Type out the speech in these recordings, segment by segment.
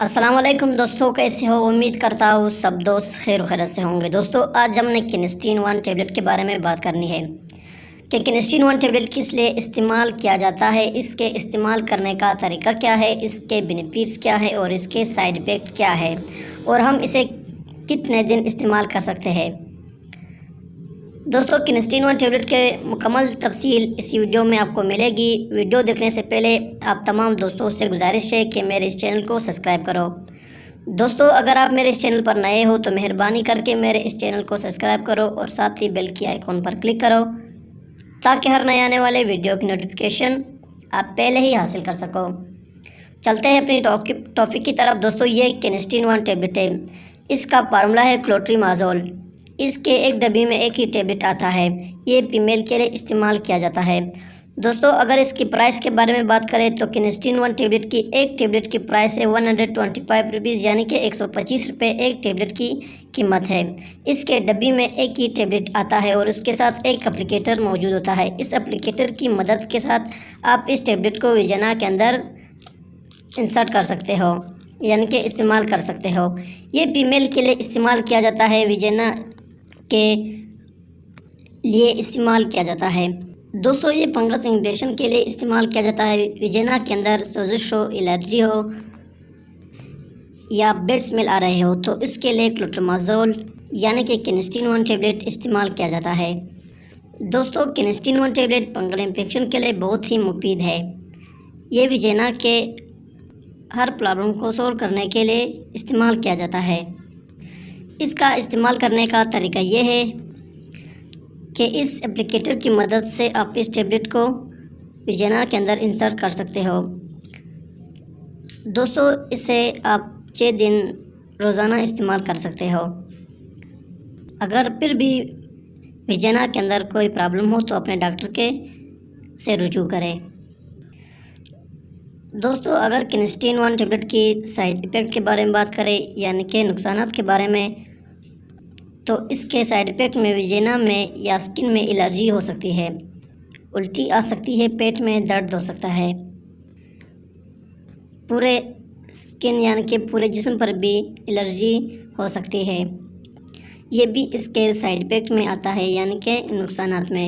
अस्सलाम वालेकुम दोस्तों, कैसे हो? उम्मीद करता हूँ सब दोस्त खैर खैरियत से होंगे। दोस्तों, आज हमने किनेस्टीन 1 टैबलेट के बारे में बात करनी है कि किनेस्टीन 1 टैबलेट किस लिए इस्तेमाल किया जाता है, इसके इस्तेमाल करने का तरीका क्या है, इसके बेनिफिट्स क्या है और इसके साइड इफ़ेक्ट क्या है और हम इसे कितने दिन इस्तेमाल कर सकते हैं। दोस्तों, किनेस्टीन 1 टैबलेट के मुकम्मल तफसील इस वीडियो में आपको मिलेगी। वीडियो देखने से पहले आप तमाम दोस्तों से गुजारिश है कि मेरे इस चैनल को सब्सक्राइब करो। दोस्तों, अगर आप मेरे इस चैनल पर नए हो तो मेहरबानी करके मेरे इस चैनल को सब्सक्राइब करो और साथ ही बेल की आइकॉन पर क्लिक करो ताकि हर नए आने वाले वीडियो की नोटिफिकेशन आप पहले ही हासिल कर सको। चलते हैं अपनी टॉपिक की तरफ। दोस्तों, ये किनेस्टीन 1 टैबलेट है। इसका फार्मूला है क्लोट्रीमाजोल। इसके एक डब्बी में एक ही टैबलेट आता है। ये फीमेल के लिए इस्तेमाल किया जाता है। दोस्तों, अगर इसकी प्राइस के बारे में बात करें तो किनेस्टीन 1 टैबलेट की एक टैबलेट की प्राइस है 125 रुपीज़, यानी कि 125 रुपये एक टैबलेट की कीमत है। इसके डब्बी में एक ही टैबलेट आता है और उसके साथ एक एप्लीकेटर मौजूद होता है। इस एप्लीकेटर की मदद के साथ आप इस टैबलेट को विजना के अंदर इंसर्ट कर सकते हो, यानी कि इस्तेमाल कर सकते हो। ये फीमेल के लिए इस्तेमाल किया जाता है, विजना के लिए इस्तेमाल किया जाता है। दोस्तों, ये फंगस इन्फेक्शन के लिए इस्तेमाल किया जाता है। विजना के अंदर सोजिश हो, एलर्जी हो या बैड स्मेल आ रहे हो तो इसके लिए क्लोट्रीमाजोल यानी कि किनेस्टीन 1 टैबलेट इस्तेमाल किया जाता है। दोस्तों, किनेस्टीन 1 टैबलेट फंगल इन्फेक्शन के लिए बहुत ही मुफीद है। ये विजना के हर प्रॉब्लम को सॉल्व करने के लिए इस्तेमाल किया जाता है। इसका इस्तेमाल करने का तरीका ये है कि इस एप्लीकेटर की मदद से आप इस टैबलेट को विजना के अंदर इंसर्ट कर सकते हो। दोस्तों, इसे आप 6 दिन रोज़ाना इस्तेमाल कर सकते हो। अगर फिर भी विजना के अंदर कोई प्रॉब्लम हो तो अपने डॉक्टर के से रुजू करें। दोस्तों, अगर किनेस्टीन 1 टैबलेट की साइड इफ़ेक्ट के बारे में बात करें, यानी कि नुकसानात के बारे में, तो इसके साइड इफ़ेक्ट में विजना में या स्किन में एलर्जी हो सकती है, उल्टी आ सकती है, पेट में दर्द हो सकता है, पूरे स्किन यानी कि पूरे जिस्म पर भी एलर्जी हो सकती है। ये भी इसके साइड इफ़ेक्ट में आता है, यानी कि नुकसानात में।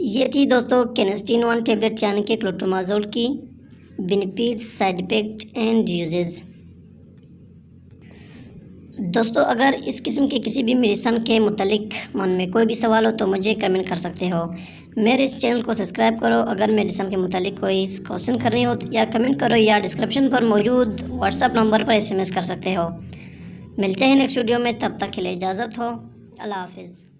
ये थी दोस्तों किनेस्टीन 1 टैबलेट यानी कि clotrimazole key benefits, side effect and uses. दोस्तों, अगर इस किस्म के किसी भी मेडिसन के मुतालिक मन में कोई भी सवाल हो तो मुझे कमेंट कर सकते हो। मेरे इस चैनल को सब्सक्राइब करो। अगर मेडिसन के मुतालिक कोई क्वेश्चन करनी हो या कमेंट करो या डिस्क्रिप्शन पर मौजूद व्हाट्सएप नंबर पर SMS कर सकते हो। मिलते हैं नेक्स्ट वीडियो में, तब तक के लिए इजाज़त हो। अल्लाह हाफिज़।